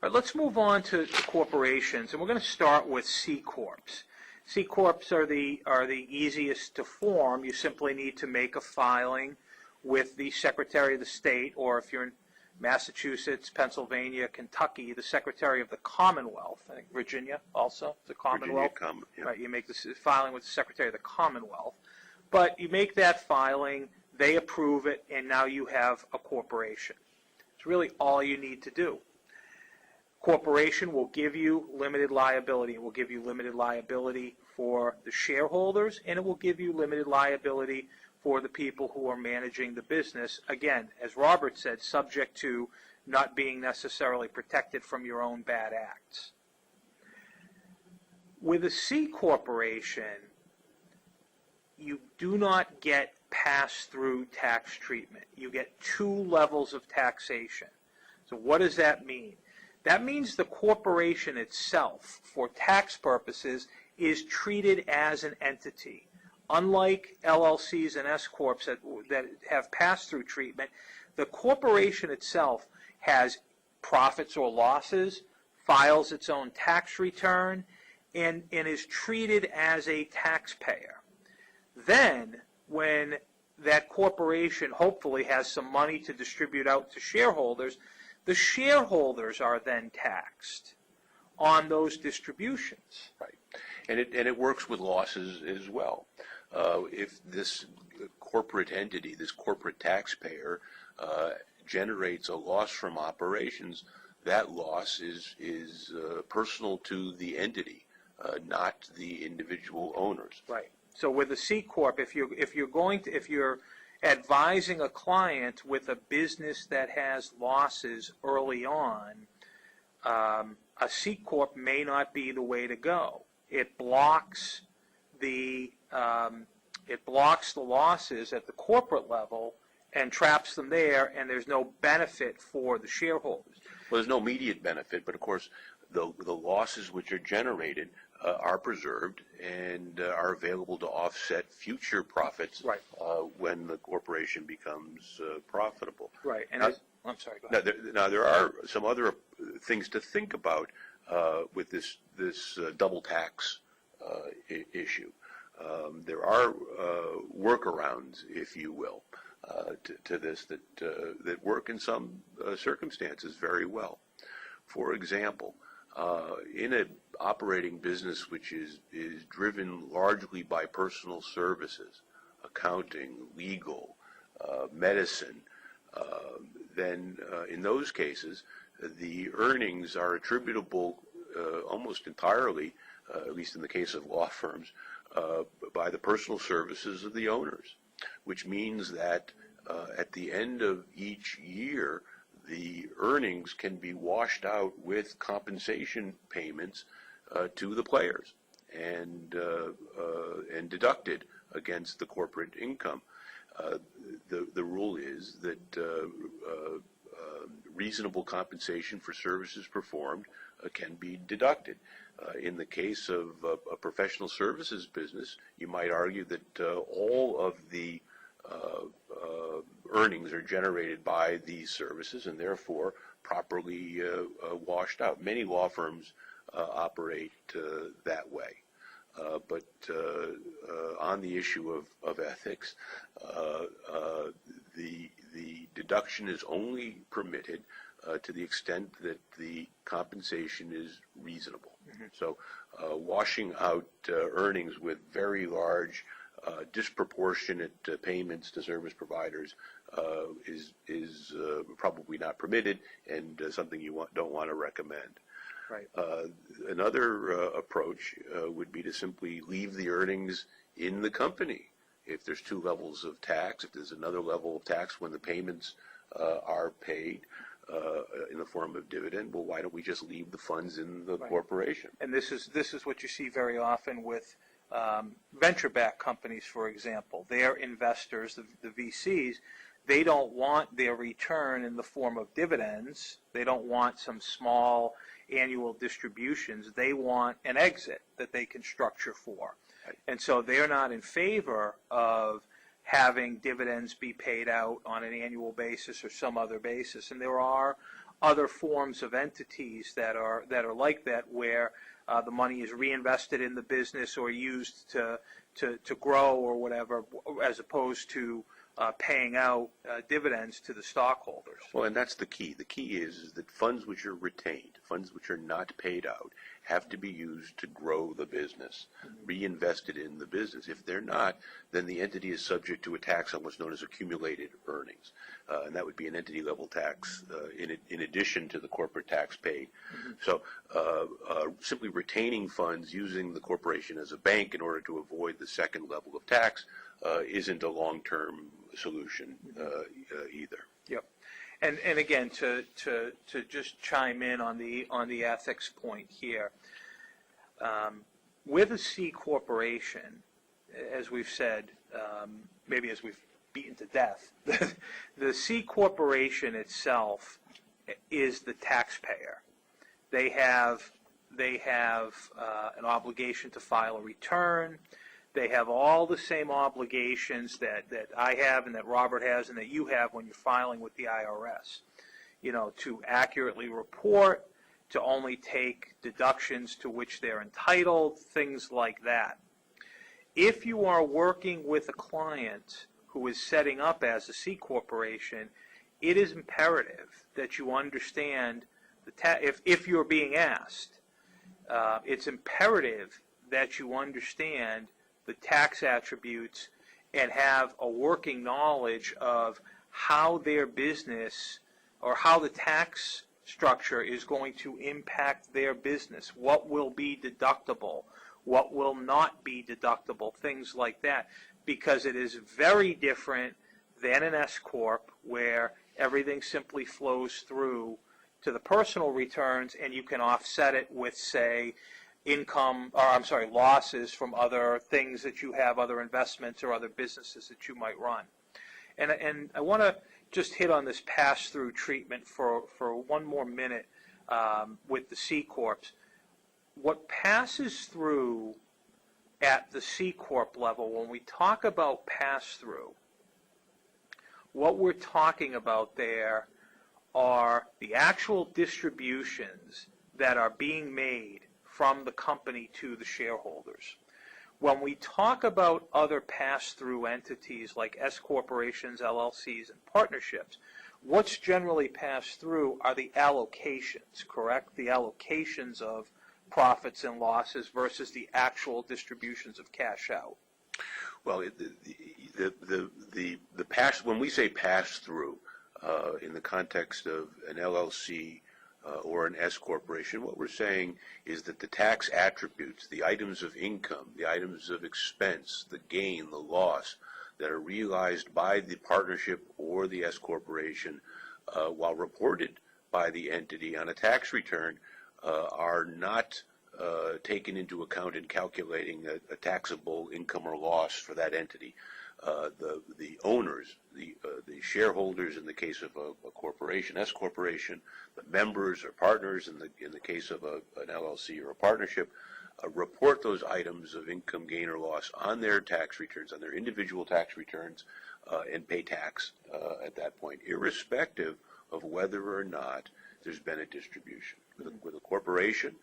All right, let's move on to corporations, and we're going to start with C corps. C corps are the easiest to form. You simply need to make a filing with the Secretary of the State, or if you're in Massachusetts, Pennsylvania, Kentucky, the Secretary of the Commonwealth. I think Virginia also, the Commonwealth. Yeah. Right, you make this filing with the Secretary of the Commonwealth. But you make that filing, they approve it, and now you have a corporation. It's really all you need to do. Corporation will give you limited liability. It will give you limited liability for the shareholders, and it will give you limited liability for the people who are managing the business. Again, as Robert said, subject to not being necessarily protected from your own bad acts. With a C corporation, you do not get pass-through tax treatment. You get 2 levels of taxation. So what does that mean? That means the corporation itself, for tax purposes, is treated as an entity. Unlike LLCs and S corps that have pass-through treatment, the corporation itself has profits or losses, files its own tax return, and is treated as a taxpayer. Then, when that corporation hopefully has some money to distribute out to shareholders, the shareholders are then taxed on those distributions. Right, and it works with losses as well. If this corporate entity, this corporate taxpayer, generates a loss from operations, that loss is personal to the entity, not the individual owners. Right. So with a C corp, if you're advising a client with a business that has losses early on, a C corp may not be the way to go. It blocks the losses at the corporate level and traps them there, and there's no benefit for the shareholders. Well, there's no immediate benefit, but of course the losses which are generated are preserved and are available to offset future profits. Right. When the corporation becomes profitable. Right. And I'm sorry, go ahead. Now there are some other things to think about with this double tax issue. There are workarounds, if you will, to this that work in some circumstances very well. For example, in an operating business which is driven largely by personal services, accounting, legal, medicine, then in those cases the earnings are attributable almost entirely, at least in the case of law firms, by the personal services of the owners, which means that at the end of each year the earnings can be washed out with compensation payments to the players and deducted against the corporate income. The rule is that reasonable compensation for services performed can be deducted. In the case of a professional services business, you might argue that all of the earnings are generated by these services and therefore properly washed out. Many law firms operate that way. But on the issue of ethics, the deduction is only permitted to the extent that the compensation is reasonable. Mm-hmm. So washing out earnings with very large disproportionate payments to service providers is probably not permitted and something you don't want to recommend. Right. Another approach would be to simply leave the earnings in the company. If there's 2 levels of tax, if there's another level of tax when the payments are paid in the form of dividend, well, why don't we just leave the funds in the right. corporation? And this is what you see very often with venture-backed companies, for example. Their investors, the VCs, they don't want their return in the form of dividends. They don't want some small annual distributions. They want an exit that they can structure for. Right. And so they're not in favor of having dividends be paid out on an annual basis or some other basis. And there are other forms of entities that are like that, where the money is reinvested in the business or used to grow or whatever, as opposed to paying out dividends to the stockholders. Well, and that's the key. The key is that funds which are retained, funds which are not paid out, have to be used to grow the business, reinvested in the business. If they're not, then the entity is subject to a tax on what's known as accumulated earnings. And that would be an entity level tax in addition to the corporate tax paid. So simply retaining funds, using the corporation as a bank in order to avoid the second level of tax isn't a long-term solution either. Yep. And again, to just chime in on the ethics point here, with a C corporation, as we've said, maybe as we've beaten to death, the C corporation itself is the taxpayer. They have an obligation to file a return. They have all the same obligations that I have and that Robert has and that you have when you're filing with the IRS. You know, to accurately report, to only take deductions to which they're entitled, things like that. If you are working with a client who is setting up as a C corporation, it is imperative that you understand if you're being asked, it's imperative that you understand the tax attributes and have a working knowledge of how their business or how the tax structure is going to impact their business, what will be deductible, what will not be deductible, things like that, because it is very different than an S corp where everything simply flows through to the personal returns and you can offset it with, say, losses from other things that you have, other investments or other businesses that you might run. And I want to just hit on this pass-through treatment for one more minute with the C corps. What passes through at the C corp level, when we talk about pass-through, what we're talking about there are the actual distributions that are being made from the company to the shareholders. When we talk about other pass-through entities like S corporations, LLCs, and partnerships, what's generally passed through are the allocations, correct? The allocations of profits and losses versus the actual distributions of cash out. Well, when we say pass-through in the context of an LLC or an S corporation, what we're saying is that the tax attributes, the items of income, the items of expense, the gain, the loss that are realized by the partnership or the S corporation while reported by the entity on a tax return are not taken into account in calculating a taxable income or loss for that entity. The owners, the shareholders in the case of a corporation, S corporation, the members or partners in the case of an LLC or a partnership, report those items of income, gain, or loss on their tax returns, on their individual tax returns, and pay tax at that point, irrespective of whether or not there's been a distribution. With a corporation,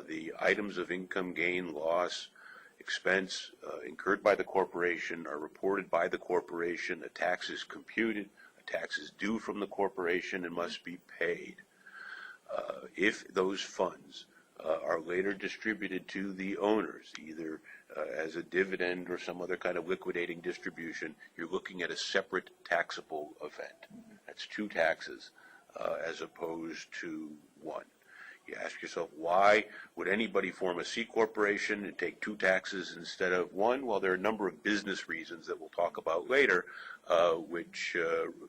the items of income, gain, loss, expense incurred by the corporation are reported by the corporation. A tax is computed. A tax is due from the corporation and must be paid. If those funds are later distributed to the owners, either as a dividend or some other kind of liquidating distribution, you're looking at a separate taxable event. That's two taxes as opposed to one. You ask yourself, why would anybody form a C corporation and take two taxes instead of one? Well, there are a number of business reasons that we'll talk about later, which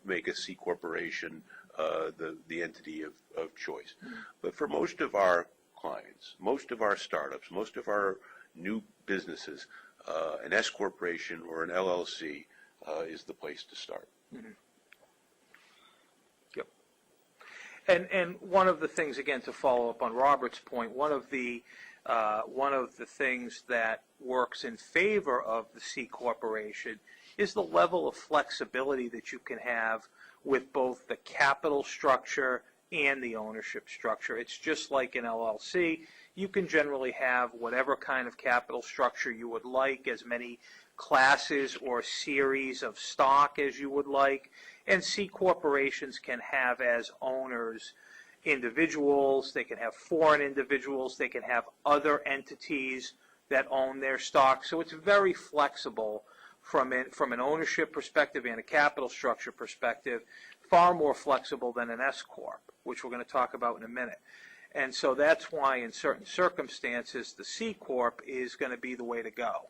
make a C corporation the entity of choice. But for most of our clients, most of our startups, most of our new businesses, an S corporation or an LLC is the place to start. Mm-hmm. And one of the things, again, to follow up on Robert's point, one of the things that works in favor of the C corporation is the level of flexibility that you can have with both the capital structure and the ownership structure. It's just like an LLC. You can generally have whatever kind of capital structure you would like, as many classes or series of stock as you would like, and C corporations can have as owners individuals, they can have foreign individuals, they can have other entities that own their stock. So it's very flexible from an ownership perspective and a capital structure perspective, far more flexible than an S corp, which we're going to talk about in a minute. And so that's why in certain circumstances the C corp is going to be the way to go.